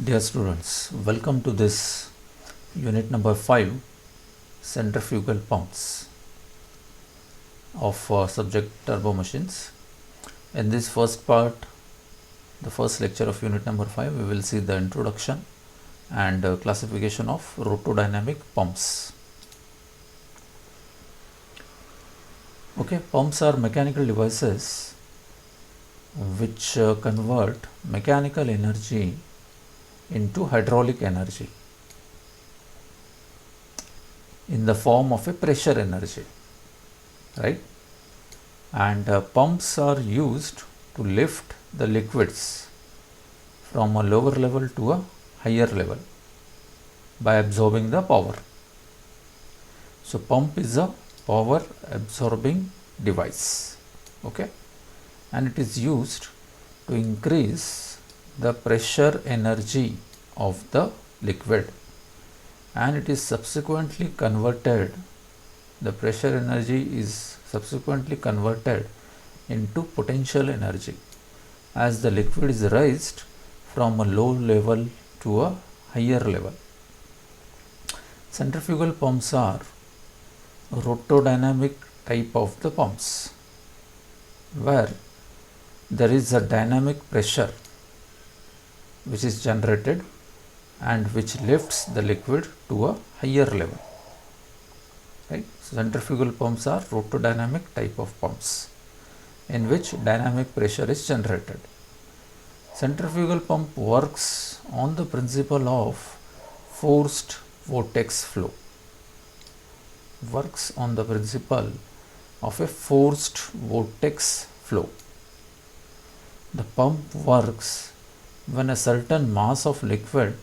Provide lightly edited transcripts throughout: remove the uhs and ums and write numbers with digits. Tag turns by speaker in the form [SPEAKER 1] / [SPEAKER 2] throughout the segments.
[SPEAKER 1] Dear students, welcome to this unit number 5, centrifugal pumps of subject turbo machines. In this first part, the first lecture of unit number 5, we will see the introduction and classification of rotodynamic pumps. Okay, pumps are mechanical devices which convert mechanical energy into hydraulic energy in the form of a pressure energy, right? And pumps are used to lift the liquids from a lower level to a higher level by absorbing the power. So pump is a power absorbing device, okay, and it is used to increase the pressure energy of the liquid, and it is subsequently converted, the pressure energy is subsequently converted into potential energy as the liquid is raised from a low level to a higher level. Centrifugal pumps are rotodynamic type of the pumps where there is a dynamic pressure which is generated and which lifts the liquid to a higher level, right? So centrifugal pumps are rotodynamic type of pumps in which dynamic pressure is generated. Centrifugal pump works on the principle of forced vortex flow, works on the principle of a forced vortex flow. The pump works when a certain mass of liquid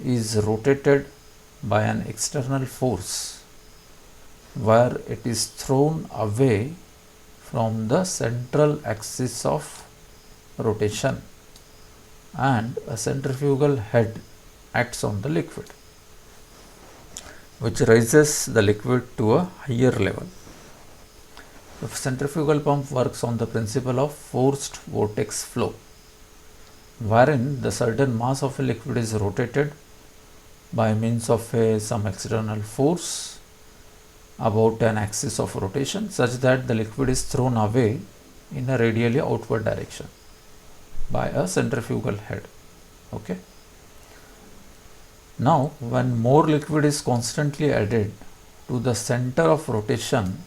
[SPEAKER 1] is rotated by an external force where it is thrown away from the central axis of rotation and a centrifugal head acts on the liquid which raises the liquid to a higher level. The centrifugal pump works on the principle of forced vortex flow, wherein the certain mass of a liquid is rotated by means of some external force about an axis of rotation such that the liquid is thrown away in a radially outward direction by a centrifugal head. Okay. Now, when more liquid is constantly added to the center of rotation,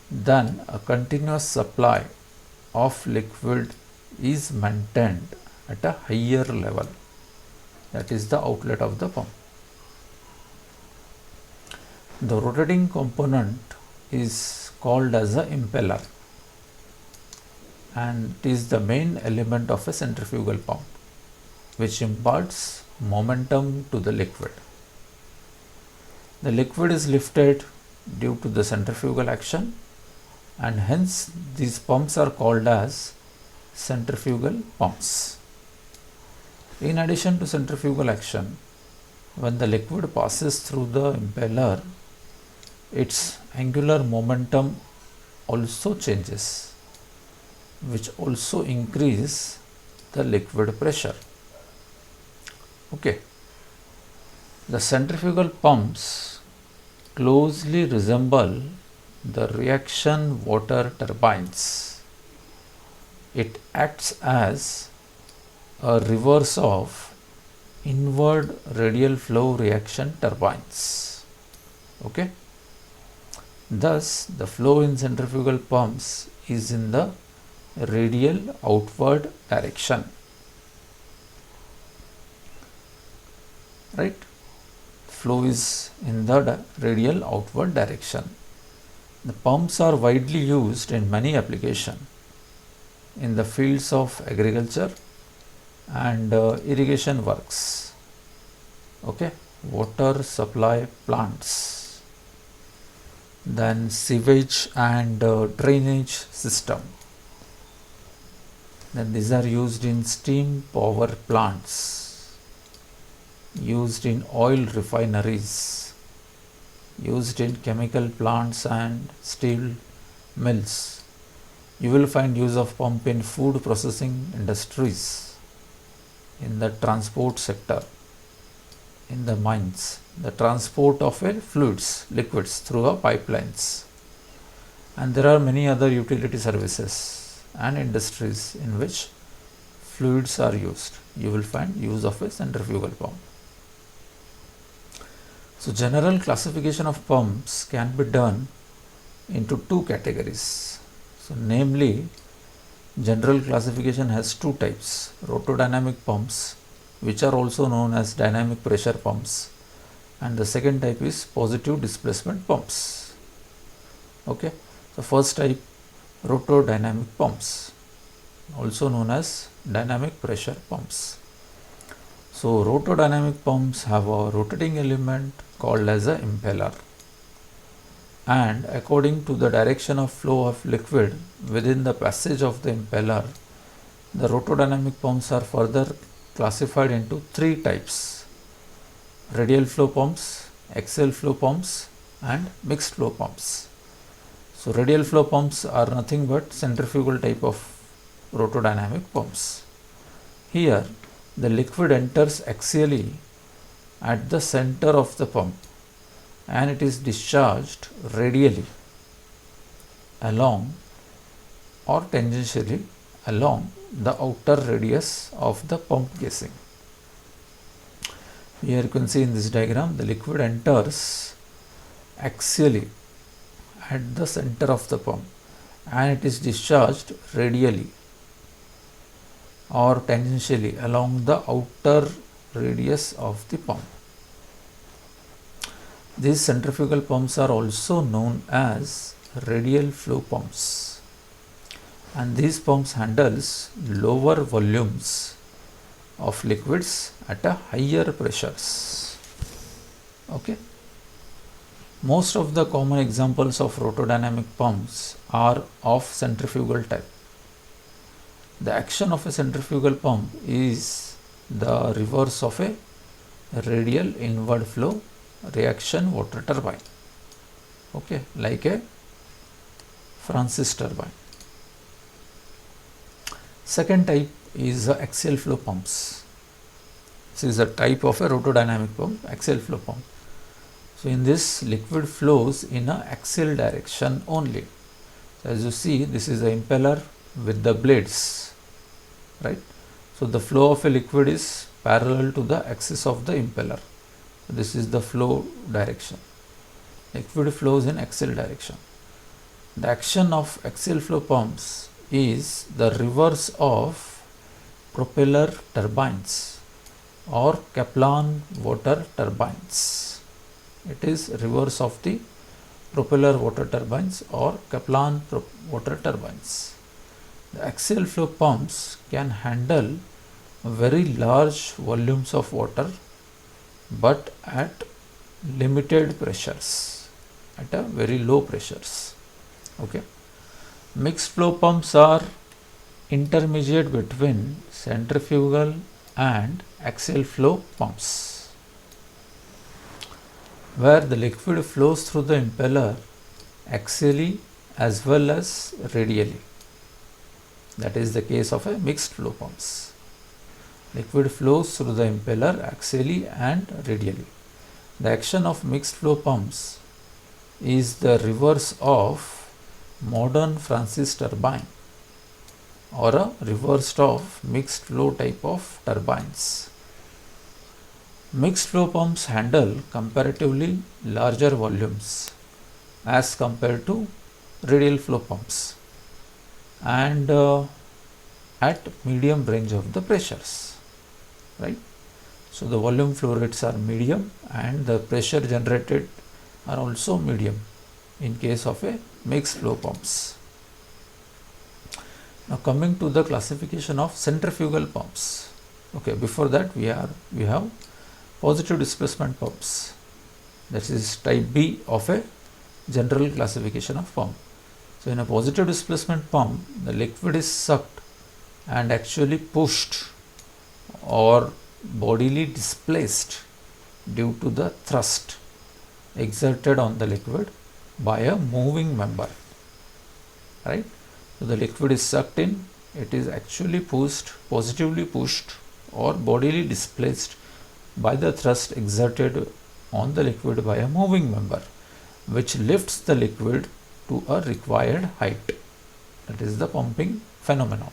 [SPEAKER 1] then a continuous supply of liquid is maintained at a higher level, that is the outlet of the pump. The rotating component is called as a impeller and it is the main element of a centrifugal pump which imparts momentum to the liquid. The liquid is lifted due to the centrifugal action and hence these pumps are called as centrifugal pumps. In addition to centrifugal action, when the liquid passes through the impeller, its angular momentum also changes, which also increases the liquid pressure. Okay. The centrifugal pumps closely resemble the reaction water turbines. It acts as a reverse of inward radial flow reaction turbines. Okay. Thus, the flow in centrifugal pumps is in the radial outward direction, right? Flow is in the radial outward direction. The pumps are widely used in many applications in the fields of agriculture and irrigation works, okay, water supply plants, then sewage and drainage system. Then these are used in steam power plants, used in oil refineries, used in chemical plants and steel mills. You will find use of pump in food processing industries, in the transport sector, in the mines, the transport of fluids, liquids through pipelines. And there are many other utility services and industries in which fluids are used. You will find use of a centrifugal pump. So general classification of pumps can be done into two categories. So namely, general classification has two types: rotodynamic pumps, which are also known as dynamic pressure pumps, and the second type is positive displacement pumps. Okay, the first type, rotodynamic pumps, also known as dynamic pressure pumps. So rotodynamic pumps have a rotating element called as a impeller, and according to the direction of flow of liquid within the passage of the impeller, the rotodynamic pumps are further classified into three types: radial flow pumps, axial flow pumps, and mixed flow pumps. So radial flow pumps are nothing but centrifugal type of rotodynamic pumps. Here the liquid enters axially at the center of the pump and it is discharged radially along or tangentially along the outer radius of the pump casing. Here you can see in this diagram, the liquid enters axially at the center of the pump and it is discharged radially or tangentially along the outer radius of the pump. These centrifugal pumps are also known as radial flow pumps, and these pumps handles lower volumes of liquids at a higher pressures. Okay. Most of the common examples of rotodynamic pumps are of centrifugal type. The action of a centrifugal pump is the reverse of a radial inward flow reaction water turbine. Okay, like a Francis turbine. Second type is axial flow pumps. This is a type of a rotodynamic pump, axial flow pump. So in this, liquid flows in an axial direction only. So as you see, this is the impeller with the blades, right? So the flow of a liquid is parallel to the axis of the impeller. So this is the flow direction. Liquid flows in axial direction. The action of axial flow pumps is the reverse of propeller turbines or Kaplan water turbines. It is reverse of the propeller water turbines or Kaplan water turbines. The axial flow pumps can handle very large volumes of water but at limited pressures, at a very low pressures. Okay. Mixed flow pumps are intermediate between centrifugal and axial flow pumps, where the liquid flows through the impeller axially as well as radially. That is the case of a mixed flow pumps. Liquid flows through the impeller axially and radially. The action of mixed flow pumps is the reverse of modern Francis turbine or a reverse of mixed flow type of turbines. Mixed flow pumps handle comparatively larger volumes as compared to radial flow pumps and at medium range of the pressures, right? So the volume flow rates are medium and the pressure generated are also medium in case of a mixed flow pumps. Now coming to the classification of centrifugal pumps. Okay, before that we have positive displacement pumps. That is type B of a general classification of pump. So in a positive displacement pump, the liquid is sucked and actually pushed or bodily displaced due to the thrust exerted on the liquid by a moving member, right? So the liquid is sucked in, it is actually pushed, positively pushed or bodily displaced by the thrust exerted on the liquid by a moving member, which lifts the liquid to a required height. That is the pumping phenomenon.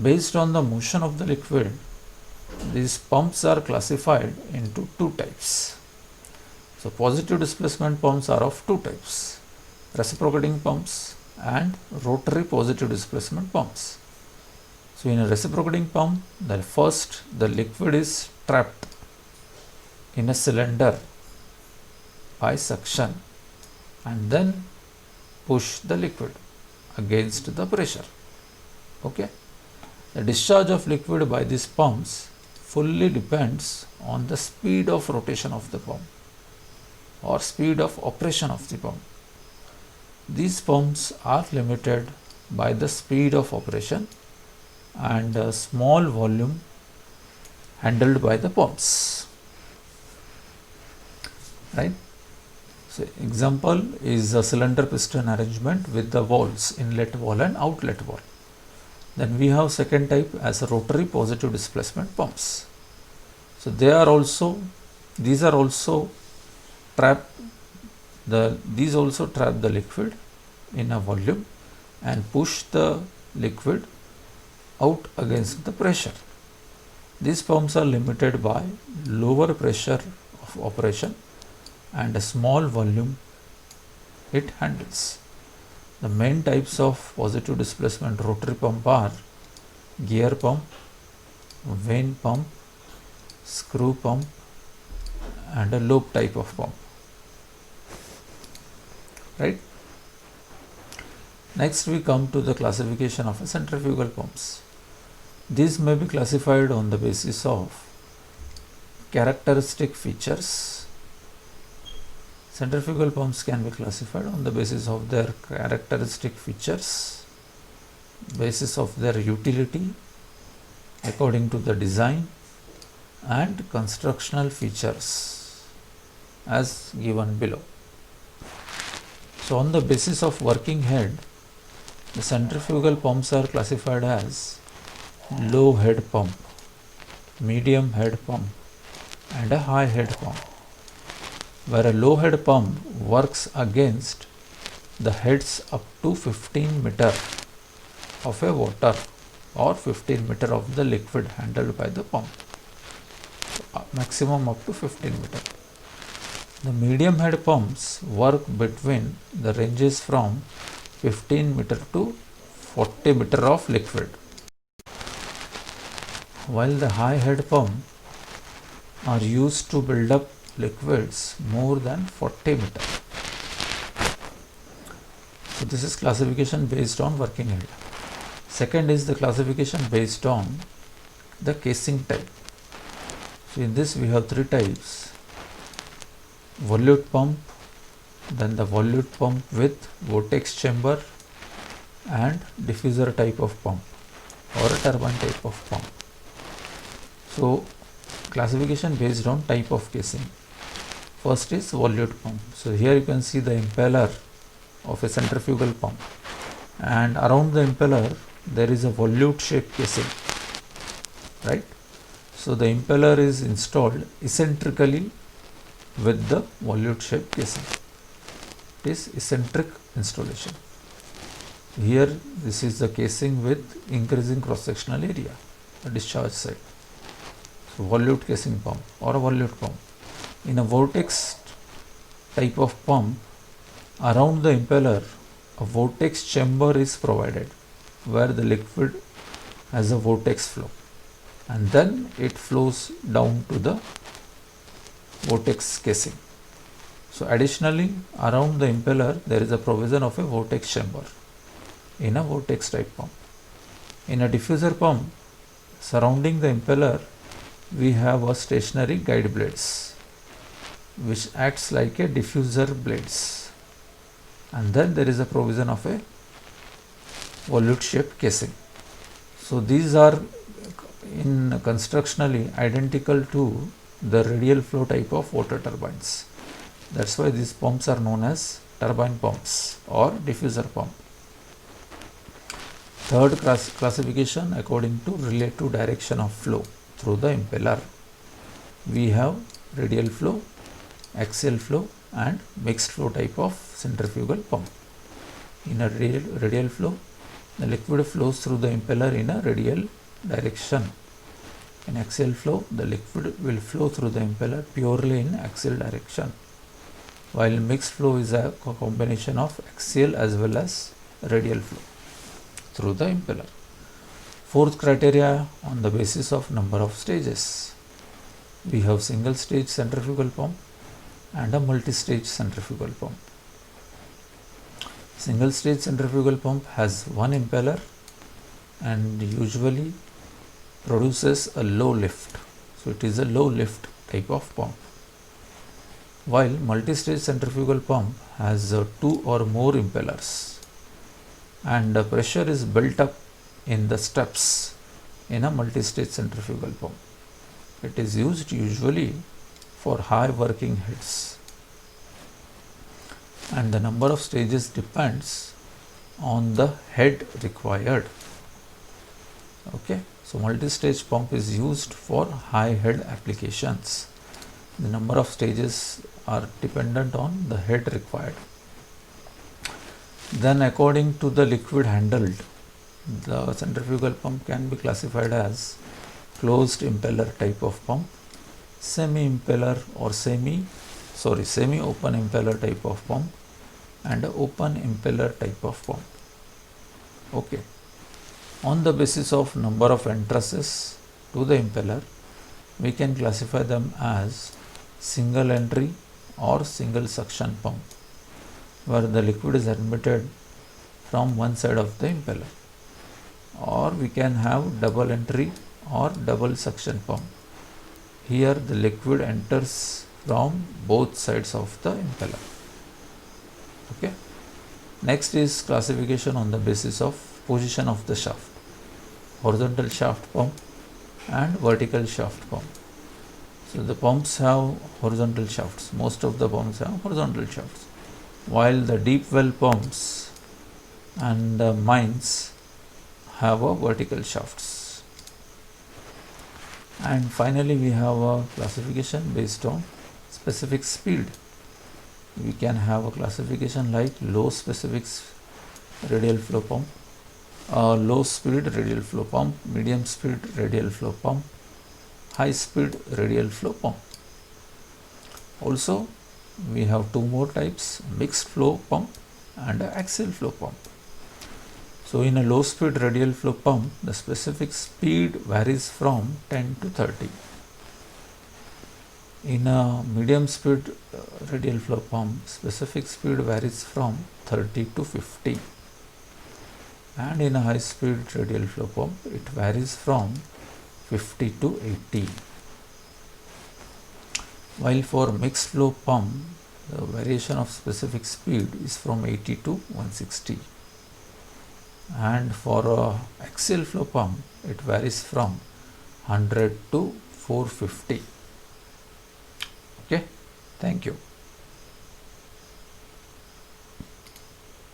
[SPEAKER 1] Based on the motion of the liquid, these pumps are classified into two types. So positive displacement pumps are of two types: reciprocating pumps and rotary positive displacement pumps. So in a reciprocating pump, the liquid is trapped in a cylinder by suction and then push the liquid against the pressure. Okay. The discharge of liquid by these pumps fully depends on the speed of rotation of the pump or speed of operation of the pump. These pumps are limited by the speed of operation and a small volume handled by the pumps. Right? So example is a cylinder piston arrangement with the valves, inlet valve and outlet valve. Then we have second type as a rotary positive displacement pumps. So these are also these also trap the liquid in a volume and push the liquid out against the pressure. These pumps are limited by lower pressure of operation and a small volume it handles. The main types of positive displacement rotary pump are gear pump, vane pump, screw pump and a lobe type of pump. Right? Next we come to the classification of centrifugal pumps. These may be classified on the basis of characteristic features. Centrifugal pumps can be classified on the basis of their characteristic features, basis of their utility according to the design and constructional features as given below. So on the basis of working head, the centrifugal pumps are classified as low head pump, medium head pump and a high head pump, where a low head pump works against the heads up to 15 meter of a water or 15 meter of the liquid handled by the pump, maximum up to 15 meter. The medium head pumps work between the ranges from 15 meter to 40 meter of liquid, while the high head pump are used to build up liquids more than 40 meter. So this is classification based on working head. Second is the classification based on the casing type. So in this we have three types: volute pump, then the volute pump with vortex chamber and diffuser type of pump or a turbine type of pump. So classification based on type of casing. First is volute pump. So here you can see the impeller of a centrifugal pump, and around the impeller there is a volute shaped casing, right? So the impeller is installed eccentrically with the volute shaped casing. It is eccentric installation. Here this is the casing with increasing cross sectional area, the discharge side. So volute casing pump or a volute pump. In a vortex type of pump, around the impeller a vortex chamber is provided where the liquid has a vortex flow, and then it flows down to the vortex casing. So additionally, around the impeller there is a provision of a vortex chamber in a vortex type pump. In a diffuser pump, surrounding the impeller we have a stationary guide blades which acts like a diffuser blades, and then there is a provision of a volute shaped casing. So these are in constructionally identical to the radial flow type of water turbines. That's why these pumps are known as turbine pumps or diffuser pump. Third classification according to relative direction of flow through the impeller. We have radial flow, axial flow and mixed flow type of centrifugal pump. In a radial flow, the liquid flows through the impeller in a radial direction. In axial flow, the liquid will flow through the impeller purely in axial direction, while mixed flow is a combination of axial as well as radial flow through the impeller. Fourth criteria, on the basis of number of stages. We have single stage centrifugal pump and a multi-stage centrifugal pump. Single stage centrifugal pump has one impeller and usually produces a low lift. So it is a low lift type of pump. While multi-stage centrifugal pump has two or more impellers and the pressure is built up in the steps in a multi-stage centrifugal pump. It is used usually for high working heads, and the number of stages depends on the head required. Okay, so multi-stage pump is used for high head applications. The number of stages are dependent on the head required. Then according to the liquid handled, the centrifugal pump can be classified as closed impeller type of pump, semi-impeller or semi-open impeller type of pump and open impeller type of pump. Okay. On the basis of number of entrances to the impeller, we can classify them as single entry or single suction pump, where the liquid is admitted from one side of the impeller, or we can have double entry or double suction pump. Here the liquid enters from both sides of the impeller. Okay. Next is classification on the basis of position of the shaft, horizontal shaft pump and vertical shaft pump. So the pumps have horizontal shafts. Most of the pumps have horizontal shafts, while the deep well pumps and the mines have a vertical shafts. And finally we have a classification based on specific speed. We can have a classification like low specific radial flow pump, low speed radial flow pump, medium speed radial flow pump, high speed radial flow pump. Also we have two more types, mixed flow pump and axial flow pump. So in a low speed radial flow pump, the specific speed varies from 10 to 30. In a medium speed radial flow pump, specific speed varies from 30 to 50. And in a high speed radial flow pump, it varies from 50 to 80. While for mixed flow pump, the variation of specific speed is from 80 to 160. And for axial flow pump, it varies from 100 to 450. Okay, thank you.